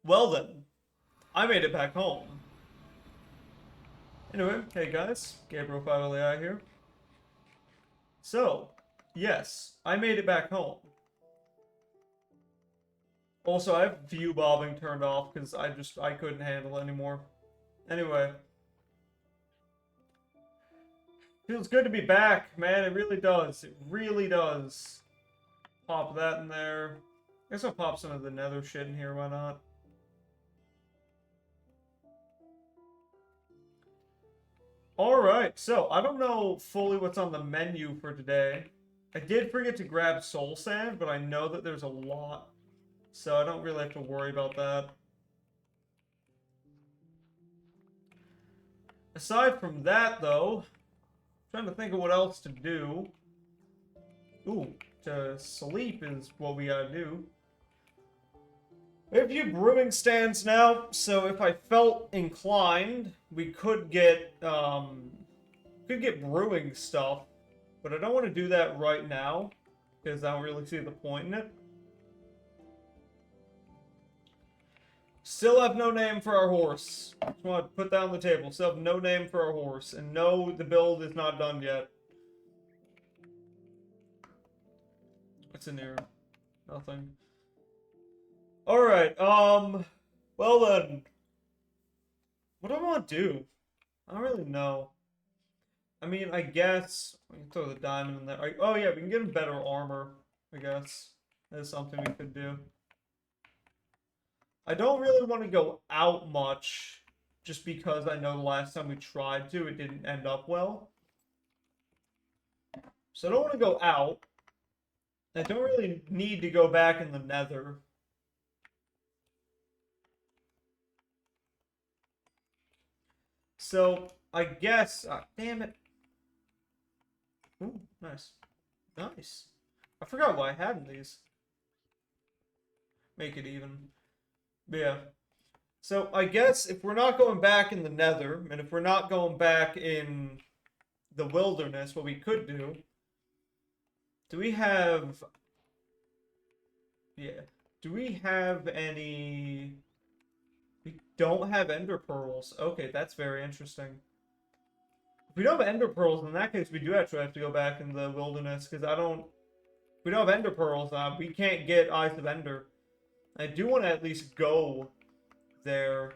Well then, I made it back home. Anyway, hey guys, Gabriel 5LAI here. So, yes, I made it back home. Also, I have view bobbing turned off because I couldn't handle it anymore. Anyway, feels good to be back, man. It really does. It really does. Pop that in there. I guess I'll pop some of the nether shit in here, why not? Alright, so I don't know fully what's on the menu for today. I did forget to grab soul sand, but I know that there's a lot, so I don't really have to worry about that. Aside from that, though, I'm trying to think of what else to do. Ooh, to sleep is what we gotta do. We have a few brewing stands now, so if I felt inclined, we could get brewing stuff, but I don't want to do that right now because I don't really see the point in it. Still have no name for our horse. Just want to put that on the table. Still have no name for our horse, and no, the build is not done yet. What's in here? Nothing. Alright, well then. What do I want to do? I don't really know. I mean, I guess we can throw the diamond in there. Oh yeah, we can get him better armor, I guess. That's something we could do. I don't really want to go out much, just because I know the last time we tried to, it didn't end up well. So I don't want to go out. I don't really need to go back in the nether. So, I guess... damn it. Ooh, nice. Nice. I forgot what I had in these. Make it even. But yeah. So, I guess if we're not going back in the nether, and if we're not going back in the wilderness, what we could do... Do we have... Yeah. Do we have any... We don't have ender pearls. Okay, that's very interesting. If we don't have ender pearls, in that case, we do actually have to go back in the wilderness, because I don't... If we don't have ender pearls, we can't get Eyes of Ender. I do want to at least go there.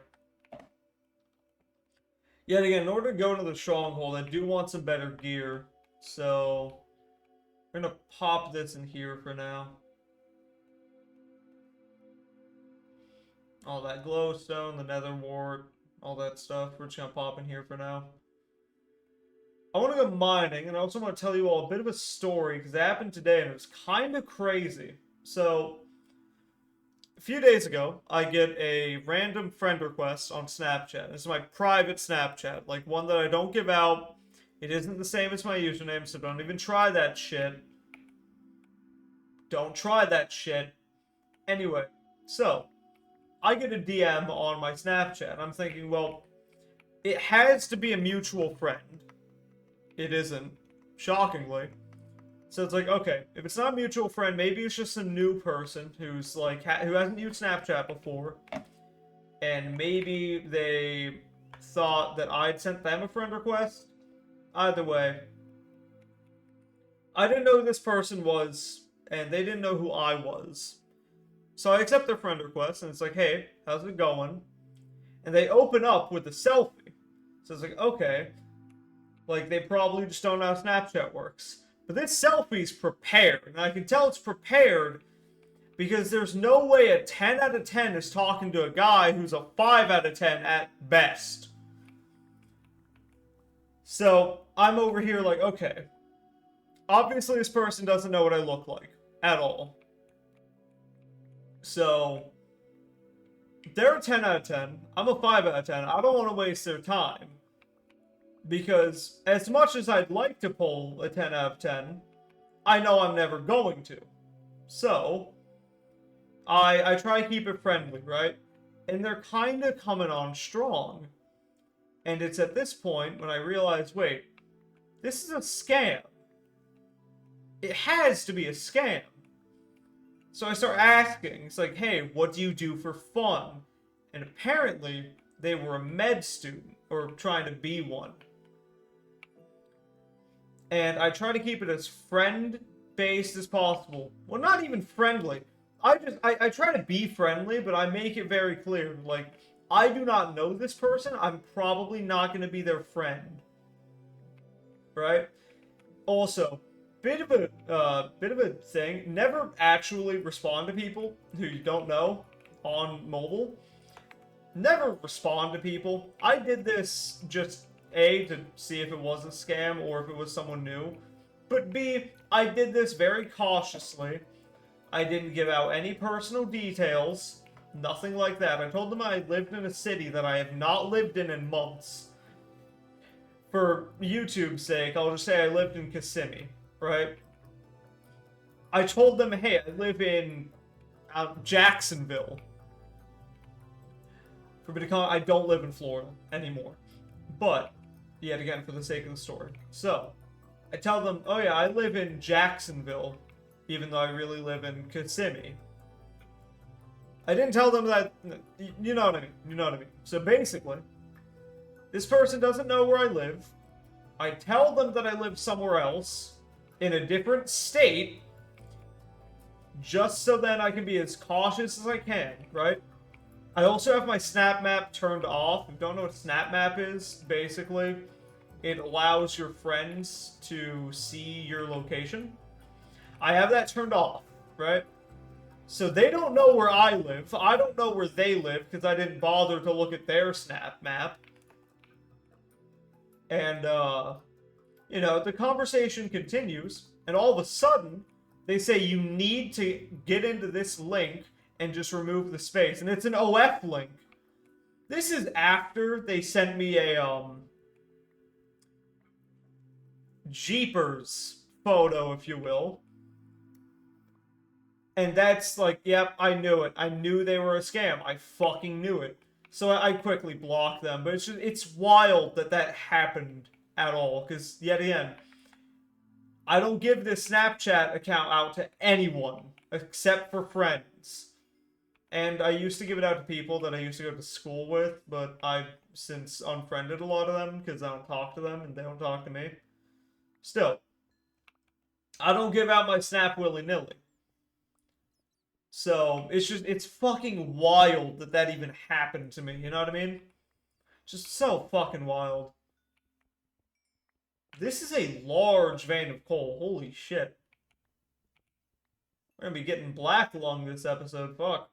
Yet again, in order to go to the stronghold, I do want some better gear. So, we're going to pop this in here for now. All that glowstone, the nether wart, all that stuff. We're just going to pop in here for now. I want to go mining, and I also want to tell you all a bit of a story, because it happened today, and it was kind of crazy. So, a few days ago, I get a random friend request on Snapchat. This is my private Snapchat, like one that I don't give out. It isn't the same as my username, so don't even try that shit. Don't try that shit. Anyway, so, I get a DM on my Snapchat. I'm thinking, well, it has to be a mutual friend. It isn't, shockingly. So it's like, okay, if it's not a mutual friend, maybe it's just a new person who's like, who hasn't used Snapchat before, and maybe they thought that I'd sent them a friend request. Either way, I didn't know who this person was, and they didn't know who I was. So I accept their friend request, and it's like, hey, how's it going? And they open up with a selfie. So it's like, okay, like they probably just don't know how Snapchat works. But this selfie's prepared, and I can tell it's prepared because there's no way a 10 out of 10 is talking to a guy who's a 5 out of 10 at best. So, I'm over here like, okay, obviously this person doesn't know what I look like at all. So, they're a 10 out of 10, I'm a 5 out of 10, I don't want to waste their time. Because as much as I'd like to pull a 10 out of 10, I know I'm never going to. So, I try to keep it friendly, right? And they're kind of coming on strong. And it's at this point when I realize, wait, this is a scam. It has to be a scam. So I start asking, it's like, hey, what do you do for fun? And apparently, they were a med student, or trying to be one. And I try to keep it as friend-based as possible. Well, not even friendly. I try to be friendly, but I make it very clear, like, I do not know this person, I'm probably not going to be their friend. Right? Also, bit of a thing, never actually respond to people who you don't know on mobile. Never respond to people. I did this just A, to see if it was a scam or if it was someone new. But B, I did this very cautiously. I didn't give out any personal details. Nothing like that. I told them I lived in a city that I have not lived in months. For YouTube's sake, I'll just say I lived in Kissimmee, right? I told them, hey, I live in Jacksonville. For me to call, I don't live in Florida anymore. But, yet again, for the sake of the story. So, I tell them, oh yeah, I live in Jacksonville, even though I really live in Kissimmee. I didn't tell them that, you know what I mean, you know what I mean. So basically, this person doesn't know where I live. I tell them that I live somewhere else, in a different state, just so then I can be as cautious as I can, right? I also have my snap map turned off. If you don't know what snap map is, basically, it allows your friends to see your location. I have that turned off, right? So they don't know where I live. I don't know where they live because I didn't bother to look at their snap map. And, you know, the conversation continues, and all of a sudden, they say you need to get into this link and just remove the space. And it's an OF link. This is after they sent me a, Jeepers photo, if you will. And that's like, yep, I knew it. I knew they were a scam. I fucking knew it. So I quickly blocked them. But it's wild that that happened at all. Because, yet again, I don't give this Snapchat account out to anyone except for friends. And I used to give it out to people that I used to go to school with, but I've since unfriended a lot of them because I don't talk to them and they don't talk to me. Still, I don't give out my Snap willy-nilly. So, it's fucking wild that that even happened to me, you know what I mean? Just so fucking wild. This is a large vein of coal, holy shit. We're gonna be getting black lung this episode, fuck.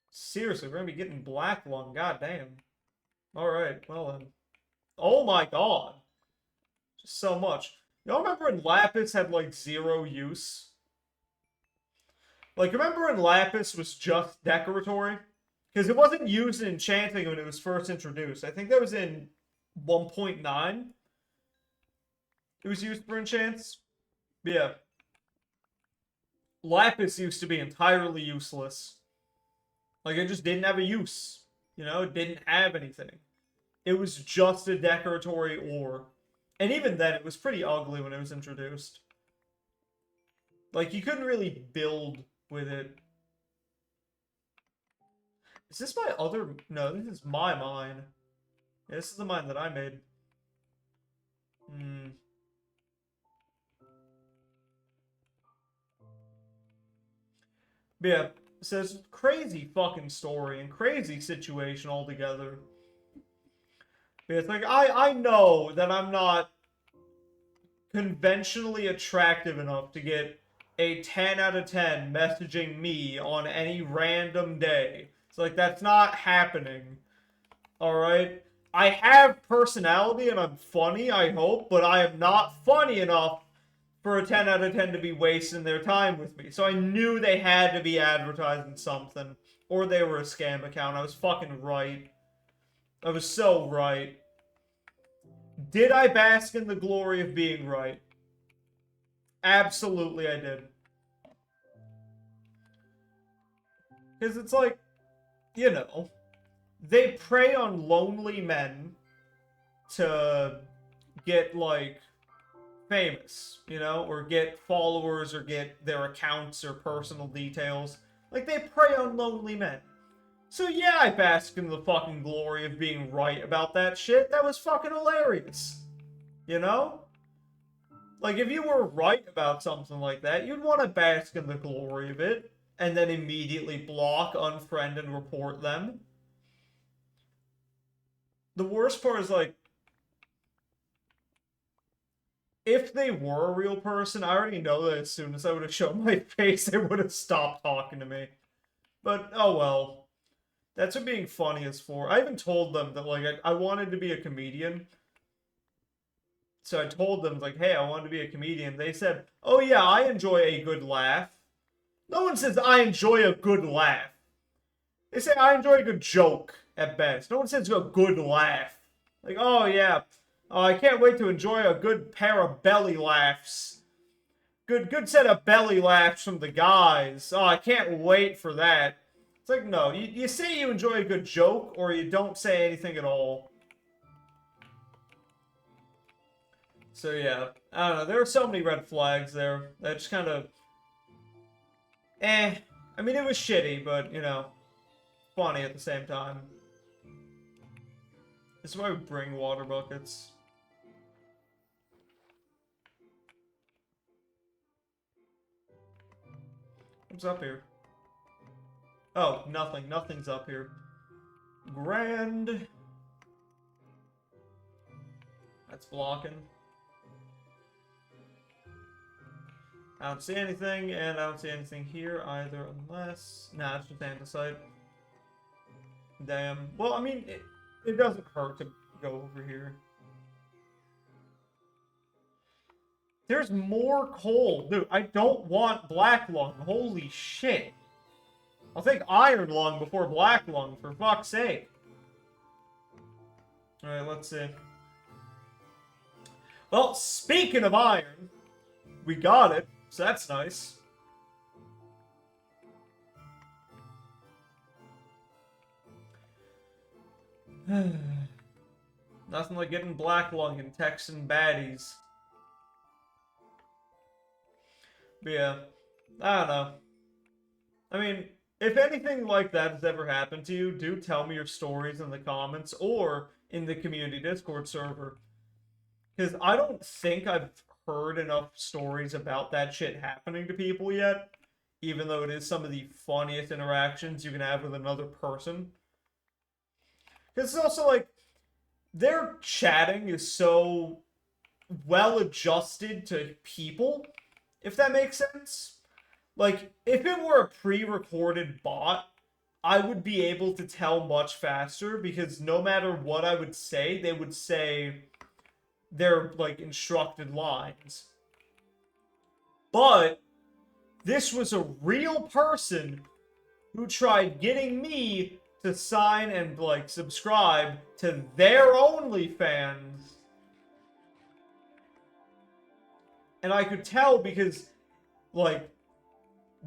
Seriously, we're gonna be getting black lung, goddamn. Alright, well then. Oh my god. Just so much. Y'all remember when Lapis had, like, zero use? Like, remember when Lapis was just decoratory? Because it wasn't used in enchanting when it was first introduced. I think that was in 1.9. It was used for enchants. But yeah. Lapis used to be entirely useless. Like, it just didn't have a use. You know, it didn't have anything. It was just a decoratory ore. And even then, it was pretty ugly when it was introduced. Like, you couldn't really build with it. Is this my other... No, this is my mine. Yeah, this is the mine that I made. But yeah, so it's a crazy fucking story and crazy situation altogether. But it's like, I know that I'm not conventionally attractive enough to get a 10 out of 10 messaging me on any random day. It's like, that's not happening. Alright? I have personality and I'm funny, I hope, but I am not funny enough for a 10 out of 10 to be wasting their time with me. So I knew they had to be advertising something. Or they were a scam account. I was fucking right. I was so right. Did I bask in the glory of being right? Absolutely I did. Because it's like, you know, they prey on lonely men to get, like, famous, you know, or get followers or get their accounts or personal details. Like, they prey on lonely men. So yeah, I bask in the fucking glory of being right about that shit. That was fucking hilarious. You know? Like, if you were right about something like that, you'd want to bask in the glory of it, and then immediately block, unfriend, and report them. The worst part is, like, if they were a real person, I already know that as soon as I would have shown my face, they would have stopped talking to me. But, oh well. That's what being funny is for. I even told them that, like, I wanted to be a comedian. So I told them, like, hey, I wanted to be a comedian. They said, oh yeah, I enjoy a good laugh. No one says, I enjoy a good laugh. They say, I enjoy a good joke, at best. No one says a good laugh. Like, oh yeah, oh, I can't wait to enjoy a good pair of belly laughs. Good set of belly laughs from the guys. Oh, I can't wait for that. It's like, no, you say you enjoy a good joke, or you don't say anything at all. So yeah, I don't know, there are so many red flags there. That just kind of... I mean, it was shitty, but, you know, funny at the same time. This is why we bring water buckets. What's up here? Oh, nothing. Nothing's up here. Grand. That's blocking. I don't see anything, and I don't see anything here either, unless... Nah, it's just andesite. Damn. Well, I mean, it doesn't hurt to go over here. There's more coal. Dude, I don't want black lung. Holy shit. I'll take iron lung before black lung, for fuck's sake. Alright, let's see. Well, speaking of iron, we got it, so that's nice. Nothing like getting black lung and Texan baddies. But yeah, I don't know. I mean, if anything like that has ever happened to you, do tell me your stories in the comments or in the community Discord server. Because I don't think I've heard enough stories about that shit happening to people yet. Even though it is some of the funniest interactions you can have with another person. Because it's also like, their chatting is so well adjusted to people, if that makes sense. Like, if it were a pre-recorded bot, I would be able to tell much faster, because no matter what I would say, they would say their, like, instructed lines. But this was a real person who tried getting me to sign and, like, subscribe to their OnlyFans. And I could tell because, like,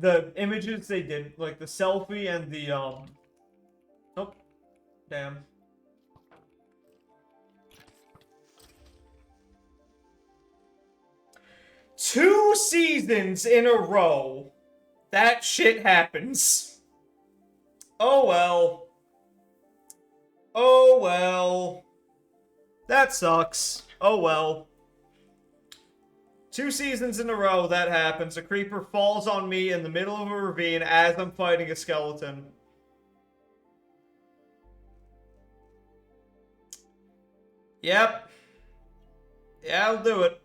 the images they did, like the selfie and the, oh, damn. Two seasons in a row, that shit happens. Oh well. Oh well. That sucks. Oh well. 2 seasons in a row, that happens. A creeper falls on me in the middle of a ravine as I'm fighting a skeleton. Yep. Yeah, I'll do it.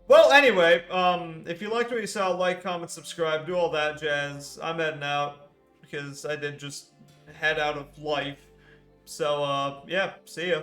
Well, anyway, if you liked what you saw, like, comment, subscribe, do all that jazz. I'm heading out, because I did just head out of life. So, yeah, see ya.